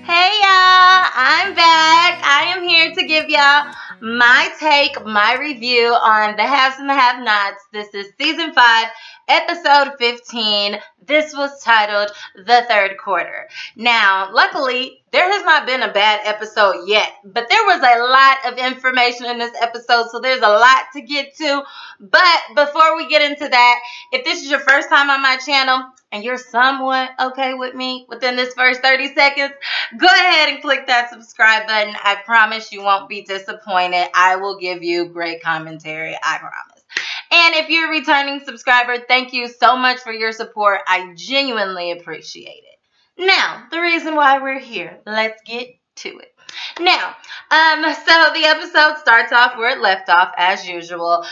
Hey y'all, I'm back. I am here to give y'all my take, my review on the haves and the have-nots. This is season 5, episode 15. This was titled The Third Quarter. Now, luckily, there has not been a bad episode yet, but there was a lot of information in this episode, so there's a lot to get to. But before we get into that, if this is your first time on my channel and you're somewhat okay with me within this first 30 seconds, go ahead and click that subscribe button. I promise you won't be disappointed. I will give you great commentary. I promise. And if you're a returning subscriber, thank you so much for your support. I genuinely appreciate it. Now, the reason why we're here. Let's get to it. Now, so the episode starts off where it left off, as usual,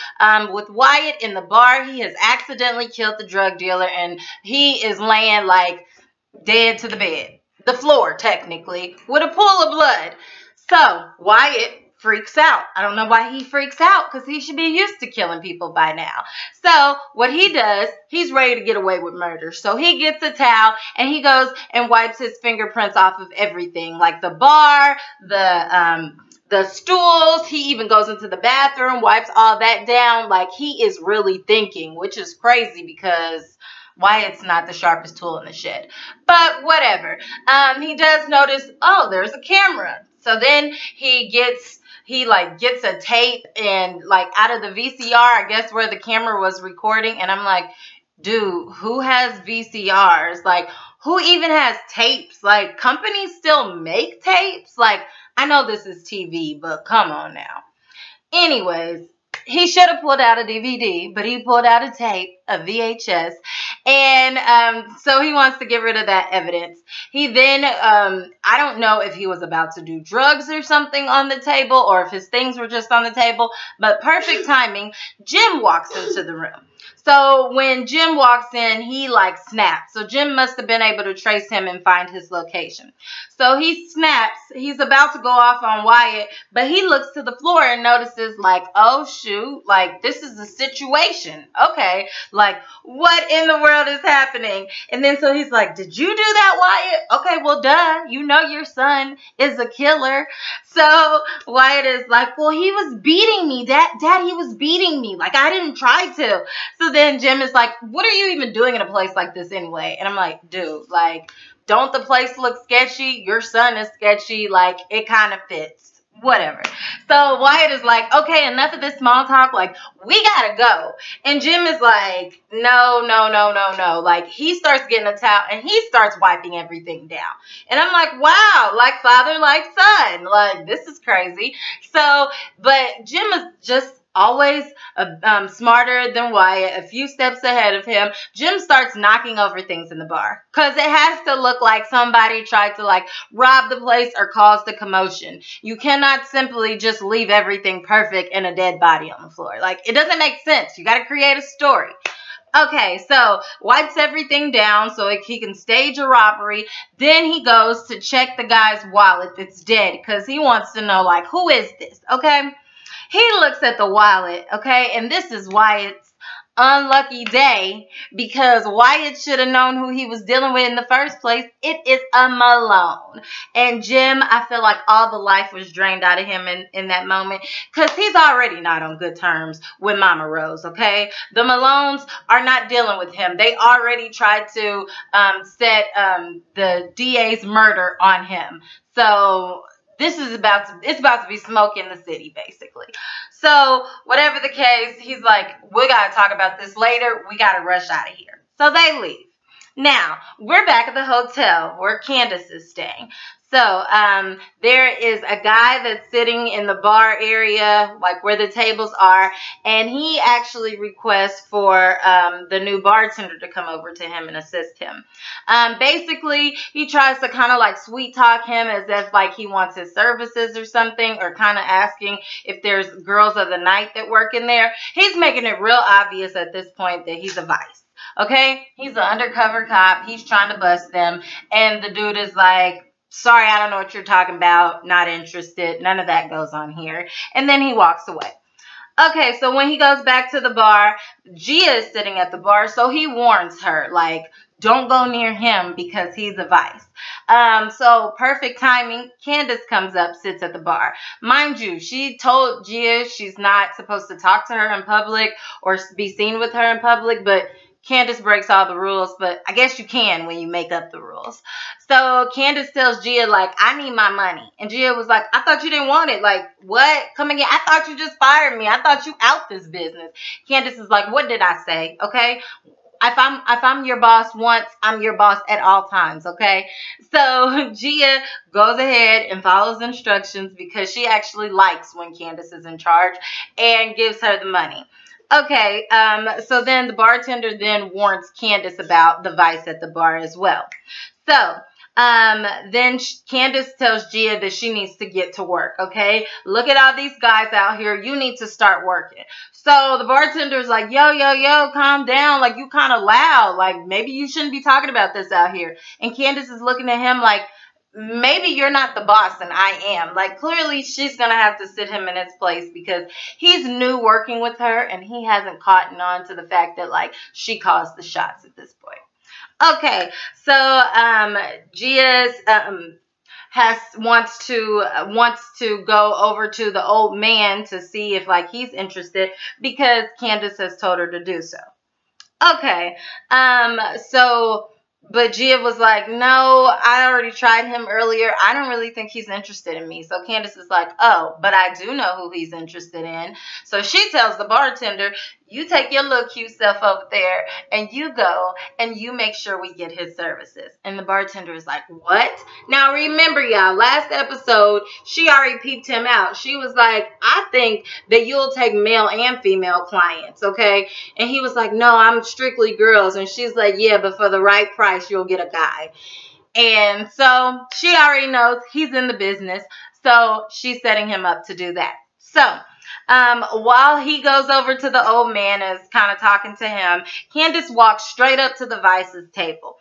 with Wyatt in the bar. He has accidentally killed the drug dealer, and he is laying, like, dead to the bed. The floor, technically, with a pool of blood. So, Wyatt freaks out. I don't know why he freaks out, because he should be used to killing people by now. So, what he does, he's ready to get away with murder. So, he gets a towel, and he goes and wipes his fingerprints off of everything. Like the bar, the stools. He even goes into the bathroom, wipes all that down. Like, he is really thinking, which is crazy, because Wyatt's not the sharpest tool in the shed. But whatever. He does notice, oh, there's a camera. So then he gets a tape and like out of the VCR, I guess, where the camera was recording. And I'm like, dude, who has VCRs? Like, who even has tapes? Like, companies still make tapes? Like, I know this is TV, but come on now. Anyways, he should have pulled out a DVD, but he pulled out a tape, a VHS, and so he wants to get rid of that evidence. He then, I don't know if he was about to do drugs or something on the table, or if his things were just on the table, but perfect timing, Jim walks into the room. So when Jim walks in, he like snaps. So Jim must have been able to trace him and find his location. So he snaps. He's about to go off on Wyatt, but he looks to the floor and notices like, oh shoot, like this is a situation. Okay, like what in the world is happening? And then so he's like, did you do that, Wyatt? Okay, well duh, you know your son is a killer. So Wyatt is like, well, he was beating me. Dad, he was beating me. Like I didn't try to. So then Jim is like, what are you even doing in a place like this anyway? And I'm like, dude, like, don't the place look sketchy? Your son is sketchy. Like, it kind of fits. Whatever. So Wyatt is like, okay, enough of this small talk. Like, we gotta go. And Jim is like, no. Like, he starts getting a towel and he starts wiping everything down. And I'm like, wow, like father, like son. Like, this is crazy. So, but Jim is just always smarter than Wyatt, a few steps ahead of him. Jim starts knocking over things in the bar because it has to look like somebody tried to like rob the place or cause the commotion. You cannot simply just leave everything perfect and a dead body on the floor. Like, it doesn't make sense. You got to create a story. Okay, so wipes everything down so he can stage a robbery. Then he goes to check the guy's wallet that's dead because he wants to know, like, who is this? Okay. He looks at the wallet, okay, and this is Wyatt's unlucky day because Wyatt should have known who he was dealing with in the first place. It is a Malone. And Jim, I feel like all the life was drained out of him in that moment because he's already not on good terms with Mama Rose, okay? The Malones are not dealing with him. They already tried to set the DA's murder on him. So it's about to be smoke in the city, basically. So, whatever the case, he's like, we got to talk about this later. We got to rush out of here. So, they leave. Now, we're back at the hotel where Candace is staying. So, there is a guy that's sitting in the bar area, like where the tables are, and he actually requests for the new bartender to come over to him and assist him. Basically, he tries to kind of like sweet talk him as if like he wants his services or something, or kind of asking if there's girls of the night that work in there. He's making it real obvious at this point that he's a vice. Okay? He's an undercover cop. He's trying to bust them, and the dude is like, sorry, I don't know what you're talking about. Not interested. None of that goes on here. And then he walks away. Okay, so when he goes back to the bar, Gia is sitting at the bar, so he warns her, like, don't go near him because he's a vice. So perfect timing. Candace comes up, sits at the bar. Mind you, she told Gia she's not supposed to talk to her in public or be seen with her in public, but Candace breaks all the rules, but I guess you can when you make up the rules. So Candace tells Gia, like, I need my money. And Gia was like, I thought you didn't want it. Like, what? Come again? I thought you just fired me. I thought you out this business. Candace is like, what did I say? Okay. If I'm your boss once, I'm your boss at all times, okay? So Gia goes ahead and follows instructions because she actually likes when Candace is in charge and gives her the money. Okay, so then the bartender then warns Candace about the vice at the bar as well. So then Candace tells Gia that she needs to get to work, okay? Look at all these guys out here. You need to start working. So the bartender's like, yo, calm down. Like, you kind of loud. Like, maybe you shouldn't be talking about this out here. And Candace is looking at him like, maybe you're not the boss and I am. Like, clearly she's going to have to sit him in his place because he's new working with her and he hasn't caught on to the fact that, like, she calls the shots at this point. Okay, so Gia's wants to go over to the old man to see if, like, he's interested because Candace has told her to do so. Okay, so but Gia was like, no, I already tried him earlier. I don't really think he's interested in me. So Candace is like, oh, but I do know who he's interested in. So she tells the bartender, you take your little cute self over there and you go and you make sure we get his services. And the bartender is like, what? Now remember, y'all, last episode, she already peeped him out. She was like, I think that you'll take male and female clients, okay? And he was like, no, I'm strictly girls. And she's like, yeah, but for the right price, you'll get a guy. And so she already knows he's in the business. So she's setting him up to do that. So while he goes over to the old man and is kind of talking to him, Candace walks straight up to the Vice's table.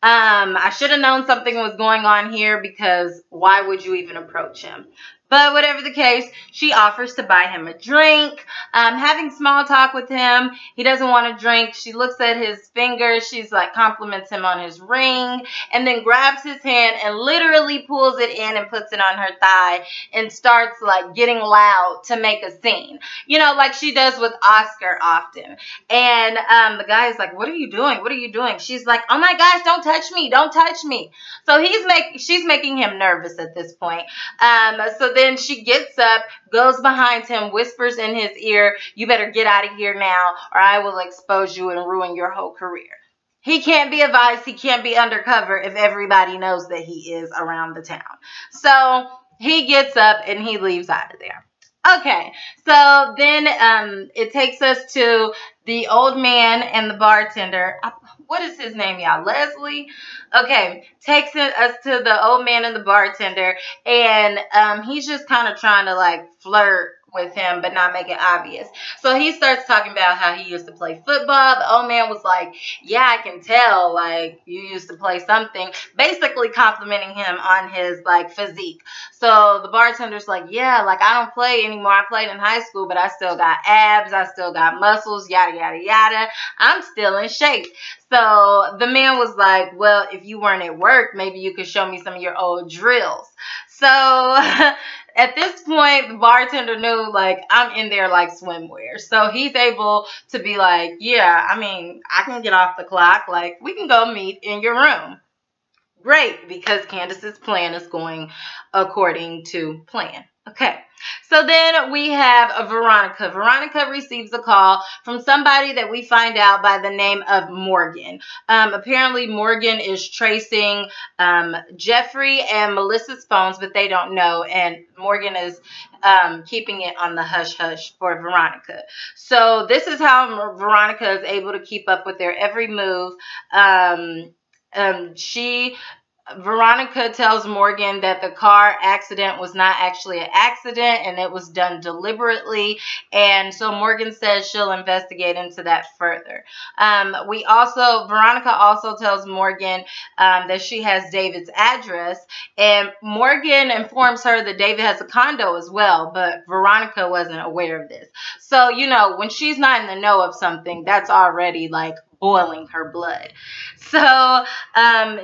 I should have known something was going on here because why would you even approach him? But whatever the case, she offers to buy him a drink. Having small talk with him. He doesn't want to drink. She looks at his fingers. She's like compliments him on his ring and then grabs his hand and literally pulls it in and puts it on her thigh and starts like getting loud to make a scene. You know, like she does with Oscar often. And the guy is like, what are you doing? What are you doing? She's like, oh my gosh, don't touch me. Don't touch me. So she's making him nervous at this point. So then she gets up, goes behind him, whispers in his ear, you better get out of here now or I will expose you and ruin your whole career. He can't be a vice. He can't be undercover if everybody knows that he is around the town. So he gets up and he leaves out of there. Okay, so then it takes us to the old man and the bartender. What is his name, y'all? Leslie? Okay, takes us to the old man and the bartender, and he's just kind of trying to, like, flirt with him but not make it obvious. So he starts talking about how he used to play football. The old man was like, yeah, I can tell, like, you used to play something, basically complimenting him on his, like, physique. So the bartender's like, yeah, like, I don't play anymore. I played in high school, but I still got abs, I still got muscles, yada yada yada. I'm still in shape. So the man was like, well, if you weren't at work, maybe you could show me some of your old drills. So at this point, the bartender knew, like, I'm in there like swimwear. So he's able to be like, yeah, I mean, I can get off the clock. Like, we can go meet in your room. Great, because Candace's plan is going according to plan. Okay, so then we have Veronica. Veronica receives a call from somebody that we find out by the name of Morgan. Apparently, Morgan is tracing Jeffrey and Melissa's phones, but they don't know, and Morgan is keeping it on the hush-hush for Veronica. So this is how Veronica is able to keep up with their every move. Veronica tells Morgan that the car accident was not actually an accident and it was done deliberately. And so Morgan says she'll investigate into that further. Veronica also tells Morgan that she has David's address, and Morgan informs her that David has a condo as well, but Veronica wasn't aware of this. So, you know, when she's not in the know of something, that's already like boiling her blood. So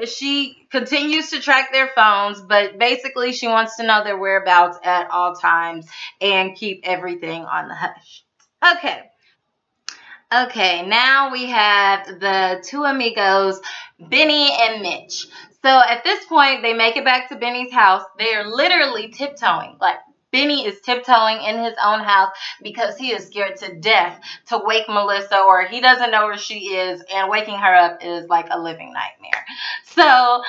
she continues to track their phones, but basically she wants to know their whereabouts at all times and keep everything on the hush. Okay, now we have the two amigos, Benny and Mitch. So at this point, they make it back to Benny's house. They are literally tiptoeing. Like, Benny is tiptoeing in his own house because he is scared to death to wake Melissa, or he doesn't know where she is, and waking her up is like a living nightmare. So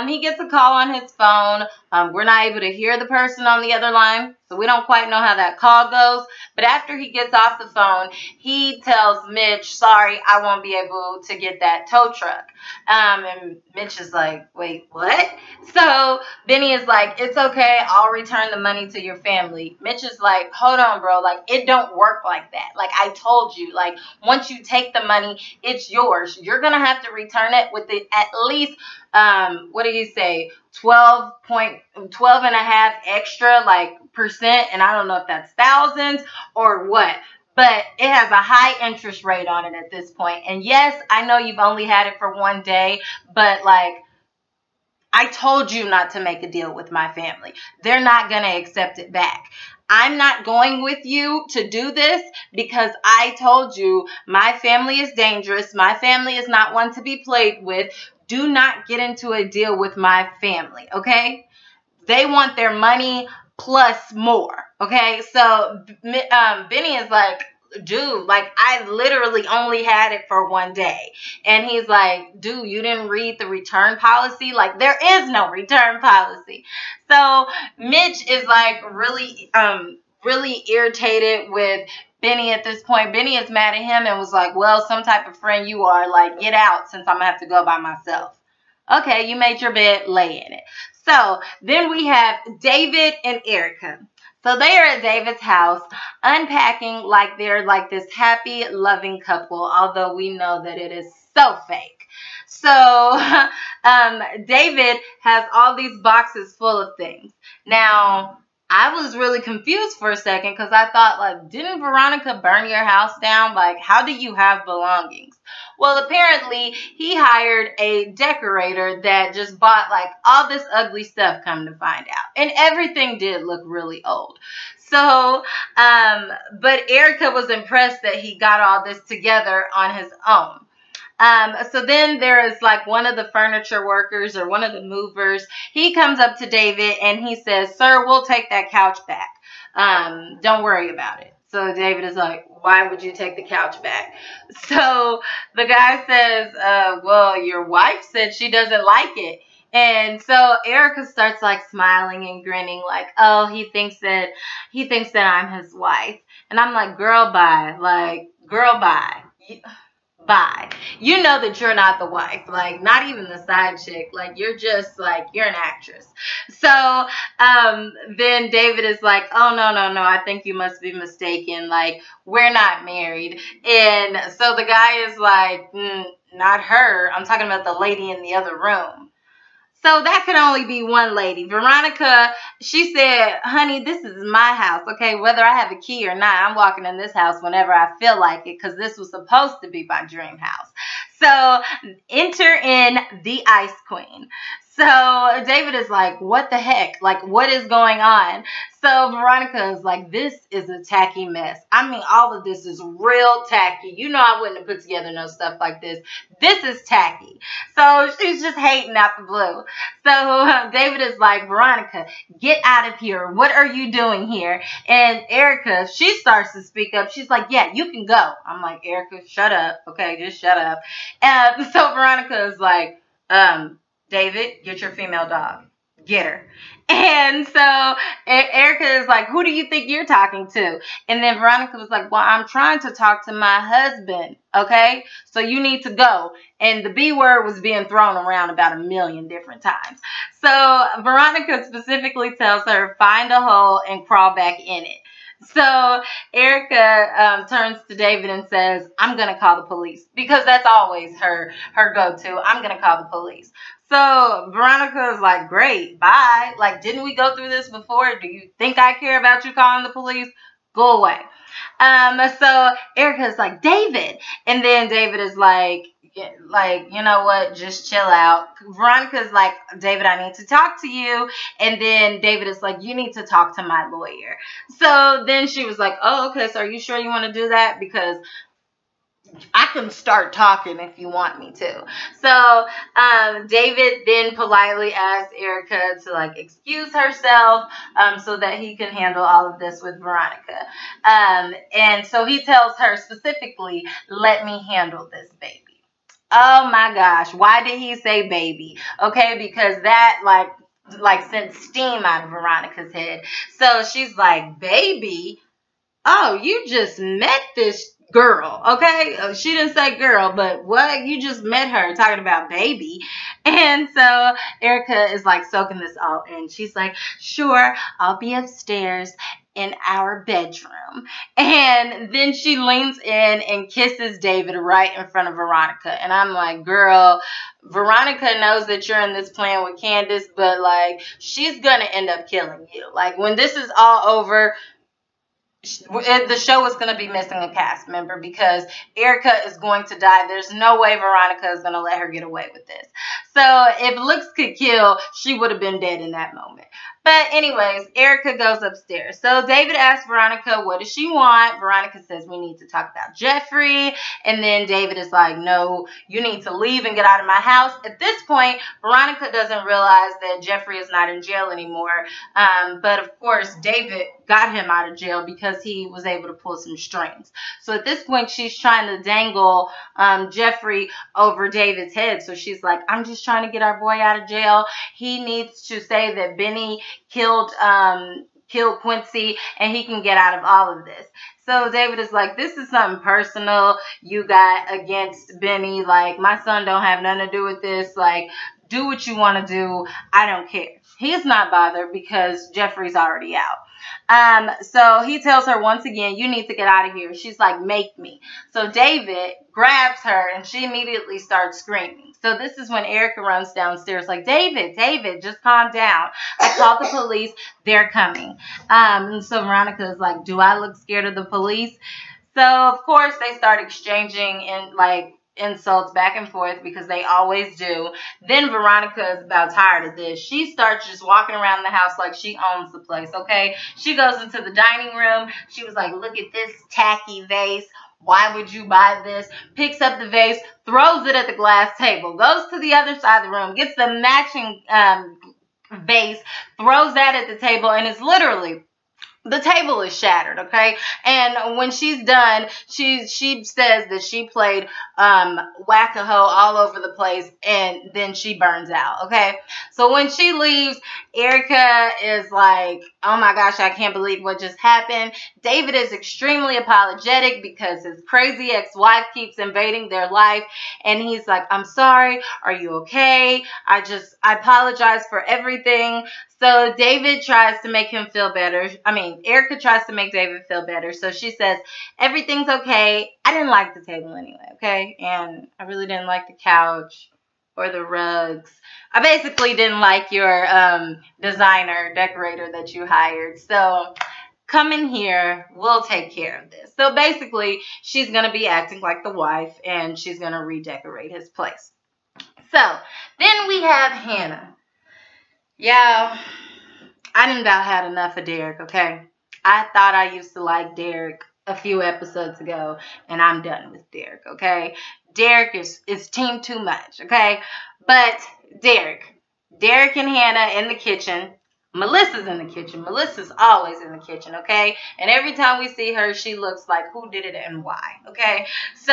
he gets a call on his phone. We're not able to hear the person on the other line, so we don't quite know how that call goes. But after he gets off the phone, he tells Mitch, sorry, I won't be able to get that tow truck. And Mitch is like, wait, what? So Benny is like, it's okay, I'll return the money to your family. Mitch is like, hold on, bro, like, it don't work like that. Like, I told you, like, once you take the money, it's yours. You're gonna have to return it with the, at least what did he say, 12 and a half extra like percent, and I don't know if that's thousands or what, but it has a high interest rate on it at this point. And yes, I know you've only had it for one day, but like, I told you not to make a deal with my family. They're not going to accept it back. I'm not going with you to do this because I told you my family is dangerous. My family is not one to be played with. Do not get into a deal with my family, okay? They want their money plus more, okay? So Benny is like, dude, like, I literally only had it for one day. And he's like, dude, you didn't read the return policy? Like, there is no return policy. So Mitch is like really irritated with Benny at this point. Benny is mad at him and was like, well, some type of friend you are, like, get out since I'm gonna have to go by myself. Okay, you made your bed, lay in it. So then we have David and Erica. So they are at David's house unpacking like they're like this happy, loving couple, although we know that it is so fake. So David has all these boxes full of things. Now, I was really confused for a second because I thought, like, didn't Veronica burn your house down? Like, how do you have belongings? Well, apparently he hired a decorator that just bought like all this ugly stuff, come to find out. And everything did look really old. So, but Erica was impressed that he got all this together on his own. So then there is like one of the furniture workers or one of the movers. He comes up to David and he says, sir, we'll take that couch back. Don't worry about it. So David is like, why would you take the couch back? So the guy says, well, your wife said she doesn't like it. And so Erica starts like smiling and grinning like, oh, he thinks that I'm his wife. And I'm like, girl, bye. Like, girl, bye. Bye. You know that you're not the wife, like, not even the side chick. Like, you're just like, you're an actress. So then David is like, oh, no, I think you must be mistaken. Like, we're not married. And so the guy is like, not her. I'm talking about the lady in the other room. So that could only be one lady. Veronica, she said, honey, this is my house, okay? Whether I have a key or not, I'm walking in this house whenever I feel like it because this was supposed to be my dream house. So enter in the Ice Queen. So David is like, what the heck? Like, what is going on? So Veronica is like, this is a tacky mess. I mean, all of this is real tacky. You know I wouldn't have put together no stuff like this. This is tacky. So she's just hating out the blue. So David is like, Veronica, get out of here. What are you doing here? And Erica, she starts to speak up. She's like, yeah, you can go. I'm like, Erica, shut up. Okay, just shut up. So Veronica is like, David, get your female dog. Get her. And so Erica is like, who do you think you're talking to? And then Veronica was like, well, I'm trying to talk to my husband. Okay, so you need to go. And the B word was being thrown around about 1 million different times. So Veronica specifically tells her, find a hole and crawl back in it. So Erica turns to David and says, I'm going to call the police, because that's always her go-to. I'm going to call the police. So Veronica is like, great, bye. Like, didn't we go through this before? Do you think I care about you calling the police? Go away. So Erica's like, David. And then David is like, you know what? Just chill out. Veronica's like, David, I need to talk to you. And then David is like, you need to talk to my lawyer. So then she was like, oh, okay. So are you sure you want to do that? Because I can start talking if you want me to. So David then politely asked Erica to like excuse herself so that he can handle all of this with Veronica. And so he tells her specifically, let me handle this, baby. Oh my gosh, why did he say baby? Okay, because that like sent steam out of Veronica's head. So she's like, baby? Oh, you just met this girl, okay? She didn't say girl, but what? You just met her talking about baby. And so Erica is like soaking this all in. She's like, sure, I'll be upstairs in our bedroom. And then she leans in and kisses David right in front of Veronica. And I'm like, girl, Veronica knows that you're in this plan with Candace, but like, she's gonna end up killing you. Like, when this is all over, the show is going to be missing a cast member because Erica is going to die. There's no way Veronica is going to let her get away with this. So if looks could kill, she would have been dead in that moment. But anyways, Erica goes upstairs. So David asks Veronica, what does she want? Veronica says, we need to talk about Jeffrey. And then David is like, no, you need to leave and get out of my house. At this point, Veronica doesn't realize that Jeffrey is not in jail anymore. But of course, David got him out of jail because he was able to pull some strings. So at this point, she's trying to dangle Jeffrey over David's head. So she's like, I'm just trying to get our boy out of jail. He needs to say that Benny killed Quincy and he can get out of all of this. So David is like, this is something personal you got against Benny. Like, my son don't have nothing to do with this. Like, do what you want to do. I don't care. He's not bothered because Jeffrey's already out. So he tells her once again, you need to get out of here. She's like, make me. So David grabs her and she immediately starts screaming. So this is when Erica runs downstairs like, David, just calm down. I called the police. They're coming. And so Veronica is like, do I look scared of the police? So of course they start exchanging insults back and forth because they always do. Then Veronica is about tired of this. She starts just walking around the house like she owns the place, okay? She goes into the dining room. She was like, look at this tacky vase. Why would you buy this? Picks up the vase, throws it at the glass table, goes to the other side of the room, gets the matching vase, throws that at the table, and it's literally, the table is shattered, okay? And when she's done, she says that she played whack-a-hoe all over the place, and then she burns out, okay? So when she leaves, Erica is like, oh my gosh, I can't believe what just happened. David is extremely apologetic because his crazy ex-wife keeps invading their life, and he's like, I'm sorry, are you okay? I apologize for everything. So David tries to make him feel better. Erica tries to make David feel better. So she says, everything's okay. I didn't like the table anyway, okay? And I really didn't like the couch or the rugs. I basically didn't like your decorator that you hired. So come in here. We'll take care of this. So basically, she's going to be acting like the wife, and she's going to redecorate his place. So then we have Hannah. Yeah, I done about had enough of Derek, okay? I thought I used to like Derek a few episodes ago, and I'm done with Derek, okay? Derek is team too much, okay? But Derek and Hannah in the kitchen. Melissa's in the kitchen. Melissa's always in the kitchen, okay? And every time we see her, she looks like who did it and why, okay? So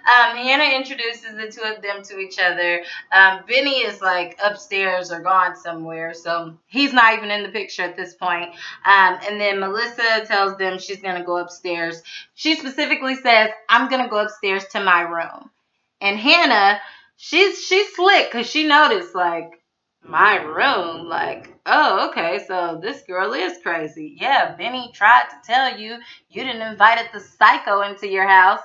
Hannah introduces the two of them to each other. Benny is like upstairs or gone somewhere, so he's not even in the picture at this point. And then Melissa tells them she's going to go upstairs. She specifically says, I'm going to go upstairs to my room. And Hannah, she's slick because she noticed, like, my room, like, oh, okay, so this girl is crazy. Yeah, Benny tried to tell you you didn't invite the psycho into your house.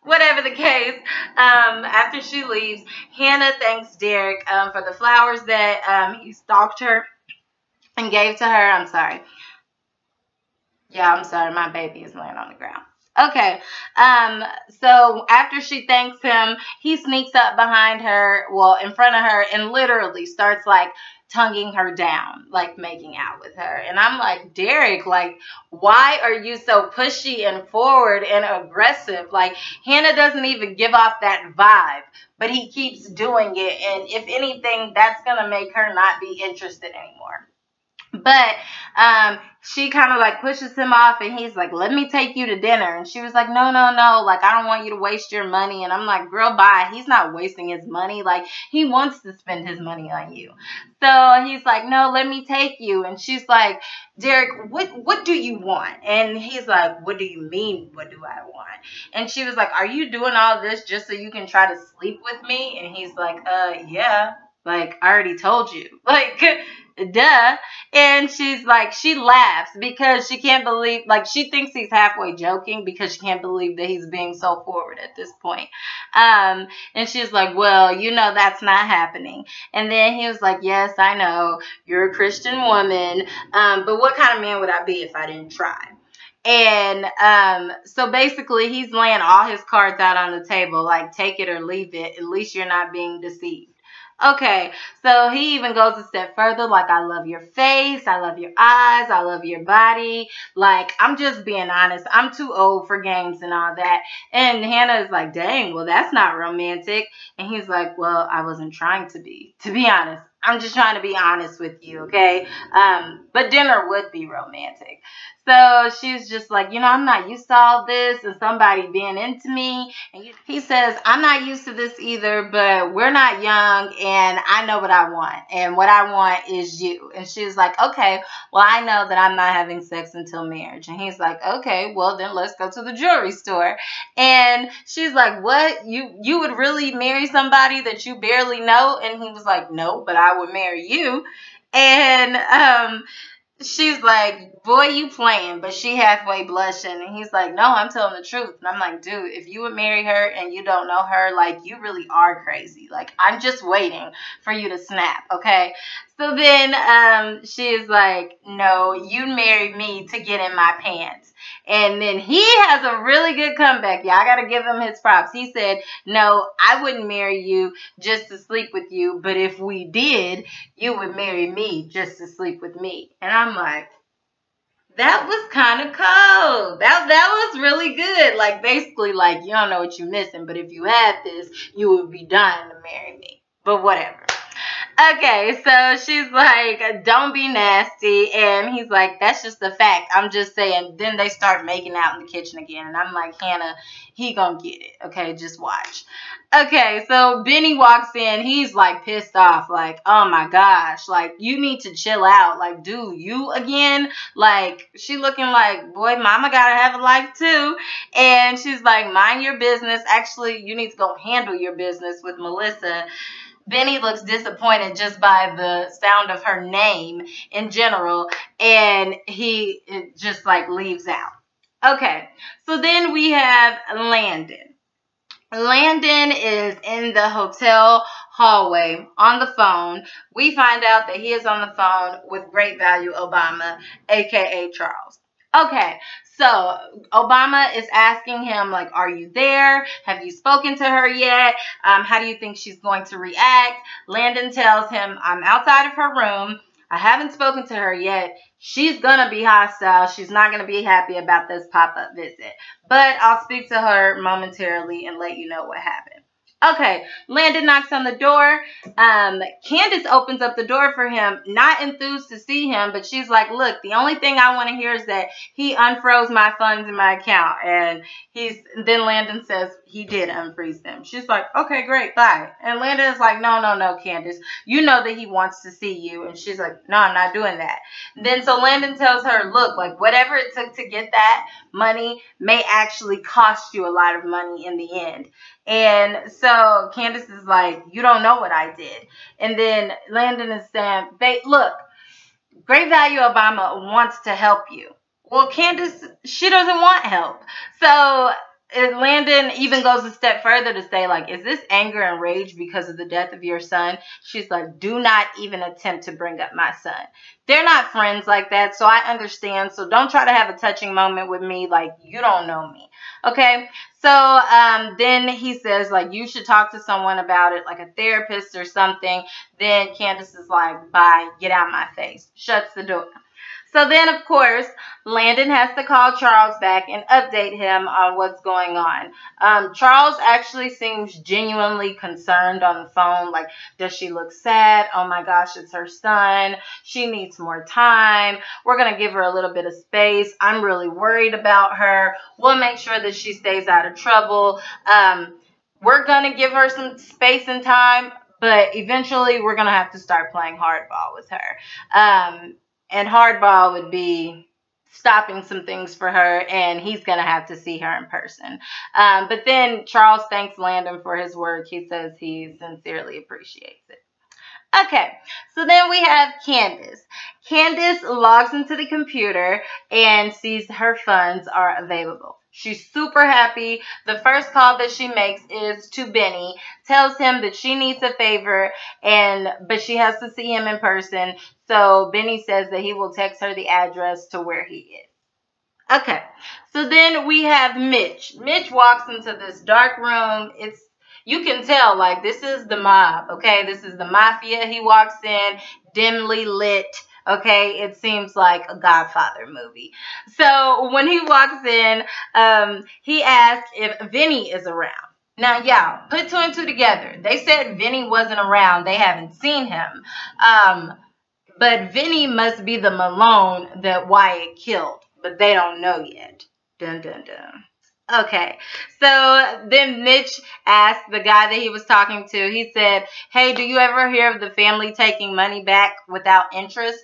Whatever the case, after she leaves, Hannah thanks Derek for the flowers that he stalked her and gave to her. I'm sorry. Yeah, I'm sorry, my baby is laying on the ground. Okay. So after she thanks him, he sneaks up behind her, well, in front of her, and literally starts like tonguing her down, like making out with her. And I'm like, Derek, like, why are you so pushy and forward and aggressive? Like, Hannah doesn't even give off that vibe, but he keeps doing it. And if anything, that's gonna make her not be interested anymore. But she kind of like pushes him off, and he's like, let me take you to dinner. And she was like, no, no, no, like, I don't want you to waste your money. And I'm like, girl, bye. He's not wasting his money. Like, he wants to spend his money on you. So he's like, no, let me take you. And she's like, Derek, what do you want? And he's like, what do you mean, what do I want? And she was like, are you doing all this just so you can try to sleep with me? And he's like, yeah, like, I already told you. Like, duh. And she's like, she laughs because she can't believe, like, she thinks he's halfway joking because she can't believe that he's being so forward at this point. And she's like, well, you know, that's not happening. And then he was like, yes, I know, you're a Christian woman, but what kind of man would I be if I didn't try? And so basically he's laying all his cards out on the table, like, take it or leave it. At least you're not being deceived. Okay, so he even goes a step further, like, I love your face, I love your eyes, I love your body. Like, I'm just being honest. I'm too old for games and all that. And Hannah is like, dang, well, that's not romantic. And he's like, well, I wasn't trying to be honest. I'm just trying to be honest with you, okay? But dinner would be romantic. So she's just like, you know, I'm not used to all this and somebody being into me. And he says, I'm not used to this either, but we're not young and I know what I want. And what I want is you. And she's like, okay, well, I know that I'm not having sex until marriage. And he's like, okay, well, then let's go to the jewelry store. And she's like, what? You would really marry somebody that you barely know? And he was like, no, but I would marry you. And she's like, boy, you playing, but she halfway blushing. And he's like, no, I'm telling the truth. And I'm like, dude, if you would marry her and you don't know her, like, you really are crazy. Like, I'm just waiting for you to snap, okay? So then she's like, no, you married me to get in my pants. And then he has a really good comeback. Yeah, I got to give him his props. He said, no, I wouldn't marry you just to sleep with you. But if we did, you would marry me just to sleep with me. And I'm like, that was kind of cold. That was really good. Like, basically, like, you don't know what you're missing, but if you had this, you would be dying to marry me. But whatever. Okay, so she's like, don't be nasty. And he's like, that's just a fact. I'm just saying. Then they start making out in the kitchen again. And I'm like, Hannah, he gonna get it. Okay, just watch. Okay, so Benny walks in. He's like pissed off. Like, oh my gosh. Like, you need to chill out. Like, dude, you again? Like, she looking like, boy, mama gotta have a life too. And she's like, mind your business. Actually, you need to go handle your business with Melissa. Benny looks disappointed just by the sound of her name in general, and he just like leaves out. Okay, so then we have Landon. Landon is in the hotel hallway on the phone. We find out that he is on the phone with Great Value Obama, aka Charles. Okay, so Obama is asking him, like, are you there? Have you spoken to her yet? How do you think she's going to react? Landon tells him, I'm outside of her room. I haven't spoken to her yet. She's going to be hostile. She's not going to be happy about this pop-up visit. But I'll speak to her momentarily and let you know what happened. Okay, Landon knocks on the door. Candace opens up the door for him, not enthused to see him, but she's like, look, the only thing I want to hear is that he unfroze my funds in my account. And then Landon says he did unfreeze them. She's like, okay, great, bye. And Landon is like, no, no, no, Candace. You know that he wants to see you. And she's like, no, I'm not doing that. Then so Landon tells her, look, like, whatever it took to get that money may actually cost you a lot of money in the end. And so Candace is like, you don't know what I did. And then Landon is saying, look, Great Value Obama wants to help you. Well, Candace, she doesn't want help. So Landon even goes a step further to say, like, is this anger and rage because of the death of your son? She's like, do not even attempt to bring up my son. They're not friends like that, so I understand. So don't try to have a touching moment with me like you don't know me. Okay? So then he says, like, you should talk to someone about it, like a therapist or something. Then Candace is like, bye, get out my face. Shuts the door. So then, of course, Landon has to call Charles back and update him on what's going on. Charles actually seems genuinely concerned on the phone. Like, does she look sad? Oh my gosh, it's her son. She needs more time. We're going to give her a little bit of space. I'm really worried about her. We'll make sure that she stays out of trouble. We're going to give her some space and time, but eventually we're going to have to start playing hardball with her. And hardball would be stopping some things for her, and he's going to have to see her in person. But then Charles thanks Landon for his work. He says he sincerely appreciates it. Okay, so then we have Candace. Candace logs into the computer and sees her funds are available. She's super happy. The first call that she makes is to Benny, tells him that she needs a favor, but she has to see him in person. So Benny says that he will text her the address to where he is. Okay, so then we have Mitch. Mitch walks into this dark room. You can tell, like, this is the mob, okay? This is the mafia. He walks in, dimly lit, okay? It seems like a Godfather movie. So when he walks in, he asks if Vinny is around. Now, y'all, put two and two together. They said Vinny wasn't around. They haven't seen him. But Vinny must be the Malone that Wyatt killed, but they don't know yet. Dun, dun, dun. Okay, so then Mitch asked the guy that he was talking to, he said, hey, do you ever hear of the family taking money back without interest?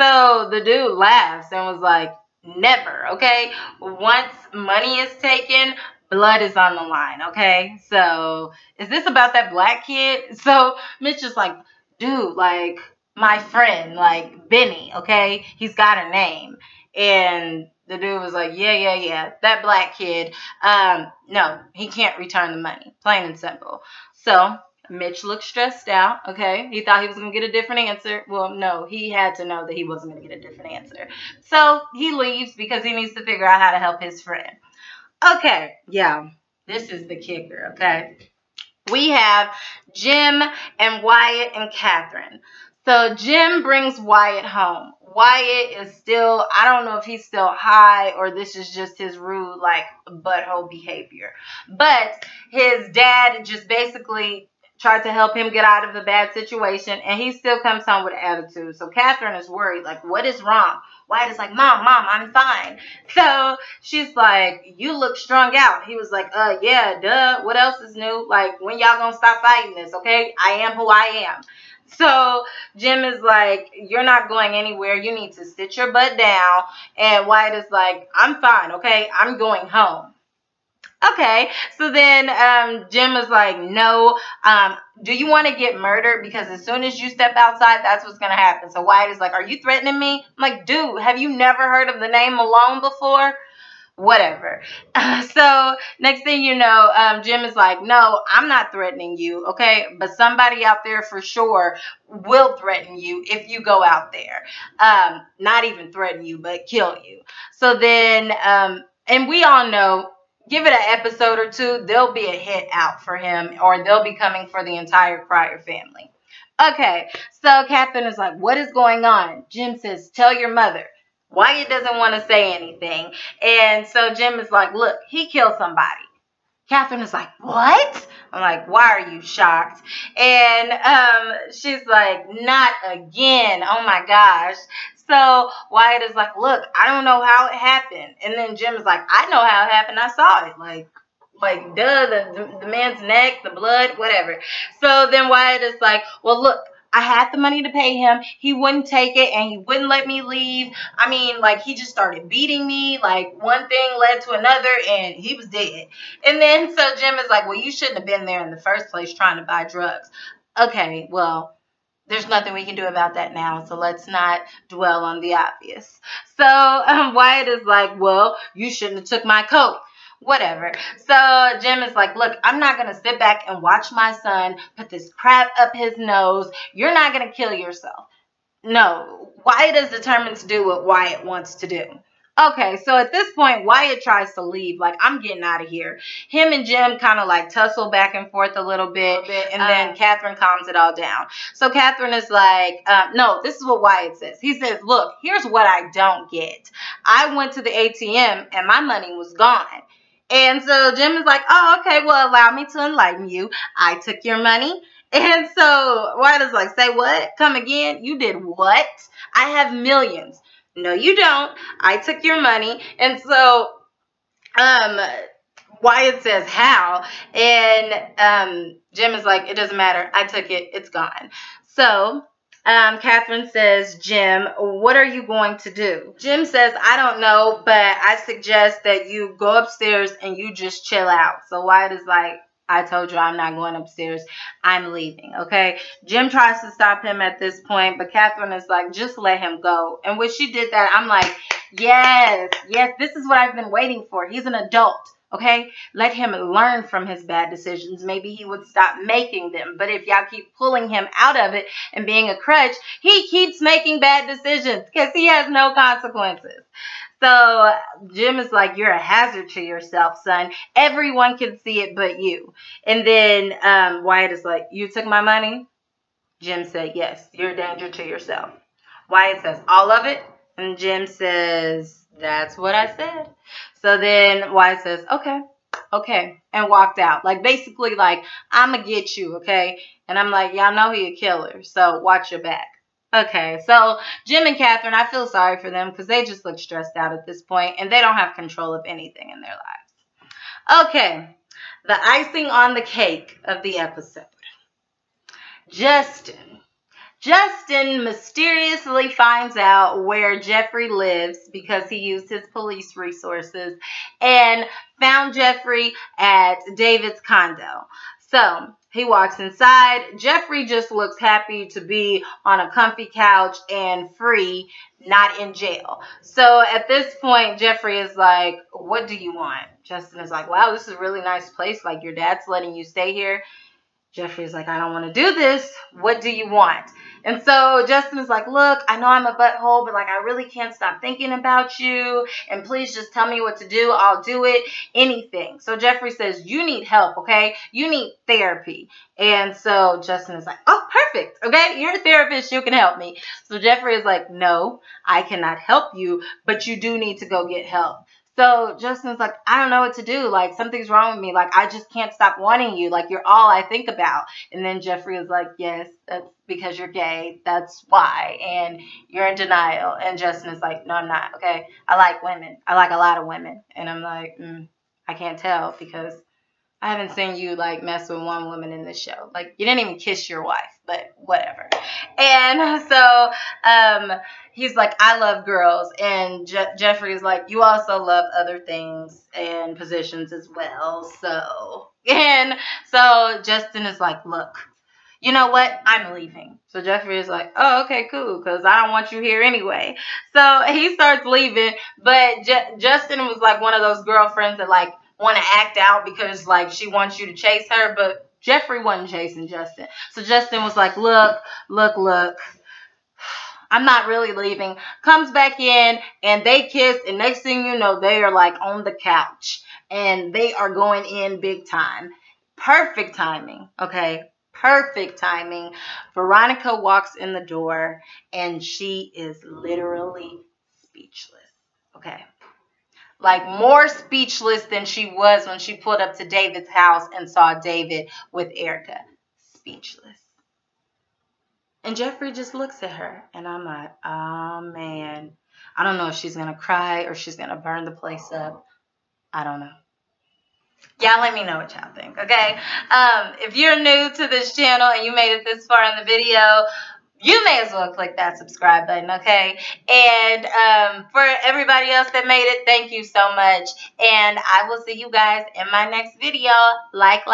So the dude laughs and was like, never, okay? Once money is taken, blood is on the line, okay? So is this about that black kid? So Mitch is like, dude, like, my friend, like, Benny, okay? He's got a name. And the dude was like, yeah, that black kid. No, he can't return the money, plain and simple. So Mitch looked stressed out, okay? He thought he was going to get a different answer. Well, no, he had to know that he wasn't going to get a different answer. So he leaves because he needs to figure out how to help his friend. Okay, yeah, this is the kicker, okay? We have Jim and Wyatt and Katherine. So Jim brings Wyatt home. Wyatt is still, I don't know if he's still high or this is just his rude, like, butthole behavior. But his dad just basically tried to help him get out of the bad situation, and he still comes home with attitude. So Katherine is worried, like, what is wrong? Wyatt is like, Mom, I'm fine. So she's like, you look strung out. He was like, yeah, duh. What else is new? Like, when y'all gonna stop fighting this, okay? I am who I am. So Jim is like, you're not going anywhere. You need to sit your butt down. And Wyatt is like, I'm fine, okay? I'm going home. Okay, so then Jim is like, no, do you want to get murdered? Because as soon as you step outside, that's what's going to happen. So Wyatt is like, are you threatening me? I'm like, dude, have you never heard of the name Malone before? Whatever. So next thing you know, Jim is like, no, I'm not threatening you, okay? But somebody out there for sure will threaten you if you go out there. Not even threaten you, but kill you. So then, and we all know, give it an episode or two, there'll be a hit out for him, or they'll be coming for the entire Cryer family. Okay, so Katherine is like, what is going on? Jim says, tell your mother. Wyatt doesn't want to say anything. And so Jim is like, look, he killed somebody. Katherine is like, what? I'm like, why are you shocked? And she's like, not again. Oh my gosh. So Wyatt is like, look, I don't know how it happened. And then Jim is like, I know how it happened. I saw it. Like duh, the man's neck, the blood, whatever. So then Wyatt is like, well, look, I had the money to pay him. He wouldn't take it, and he wouldn't let me leave. I mean, like, he just started beating me. Like, one thing led to another, and he was dead. And then so Jim is like, well, you shouldn't have been there in the first place trying to buy drugs. Okay, well, there's nothing we can do about that now, so let's not dwell on the obvious. So Wyatt is like, well, you shouldn't have took my coat. Whatever. So Jim is like, look, I'm not going to sit back and watch my son put this crap up his nose. You're not going to kill yourself. No, Wyatt is determined to do what Wyatt wants to do. Okay, so at this point, Wyatt tries to leave. Like, I'm getting out of here. Him and Jim kind of like tussle back and forth a little bit, and then Katherine calms it all down. So Katherine is like, no, this is what Wyatt says. He says, look, here's what I don't get. I went to the ATM and my money was gone. And so Jim is like, oh, okay, well, allow me to enlighten you. I took your money. And so Wyatt is like, say what? Come again? You did what? I have millions. No, you don't. I took your money. And so Wyatt says, how? And Jim is like, it doesn't matter. I took it. It's gone. So Katherine says, Jim, what are you going to do? Jim says, I don't know, but I suggest that you go upstairs and you just chill out. So Wyatt is like, I told you I'm not going upstairs. I'm leaving, okay? Jim tries to stop him at this point, but Katherine is like, just let him go. And when she did that, I'm like, yes, this is what I've been waiting for. He's an adult, okay? Let him learn from his bad decisions. Maybe he would stop making them. But if y'all keep pulling him out of it and being a crutch, he keeps making bad decisions because he has no consequences. So Jim is like, you're a hazard to yourself, son. Everyone can see it but you. And then Wyatt is like, you took my money? Jim said, yes, you're a danger to yourself. Wyatt says, all of it? And Jim says, that's what I said. So then Wyatt says, okay, and walked out. Like, basically, like, I'm going to get you, okay? And I'm like, y'all know he a killer, so watch your back. Okay, so Jim and Katherine, I feel sorry for them because they just look stressed out at this point and they don't have control of anything in their lives. Okay, the icing on the cake of the episode. Justin mysteriously finds out where Jeffrey lives because he used his police resources and found Jeffrey at David's condo. So he walks inside. Jeffrey just looks happy to be on a comfy couch and free, not in jail. So at this point, Jeffrey is like, what do you want? Justin is like, wow, this is a really nice place. Like, your dad's letting you stay here. Jeffrey's like, I don't want to do this. What do you want? And so Justin is like, look, I know I'm a butthole, but like, I really can't stop thinking about you. And please just tell me what to do. I'll do it. Anything. So Jeffrey says, you need help, okay? You need therapy. And so Justin is like, oh, perfect. Okay, you're a therapist. You can help me. So Jeffrey is like, no, I cannot help you, but you do need to go get help. So Justin's like, I don't know what to do. Like, something's wrong with me. Like, I just can't stop wanting you. Like, you're all I think about. And then Jeffrey is like, yes, that's because you're gay. That's why. And you're in denial. And Justin is like, no, I'm not. Okay. I like women. I like a lot of women. And I'm like, I can't tell because I haven't seen you like mess with one woman in this show. Like, you didn't even kiss your wife, but whatever. And so he's like, I love girls. And Jeffrey's like, you also love other things and positions as well. And so Justin is like, look, you know what? I'm leaving. So Jeffrey is like, oh, okay, cool, because I don't want you here anyway. So he starts leaving, but Justin was like one of those girlfriends that like want to act out because like she wants you to chase her, but Jeffrey wasn't chasing Justin. So Justin was like, look, I'm not really leaving. Comes back in and they kiss, and next thing you know, they are like on the couch and they are going in big time. Perfect timing, okay? Perfect timing. Veronica walks in the door and she is literally speechless, okay? Like, more speechless than she was when she pulled up to David's house and saw David with Erica. Speechless. And Jeffrey just looks at her, and I'm like, oh, man. I don't know if she's going to cry or she's going to burn the place up. I don't know. Y'all let me know what y'all think, okay? If you're new to this channel and you made it this far in the video, you may as well click that subscribe button, okay? And for everybody else that made it, thank you so much. And I will see you guys in my next video. Like,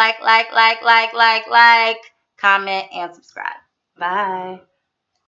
comment, and subscribe. Bye.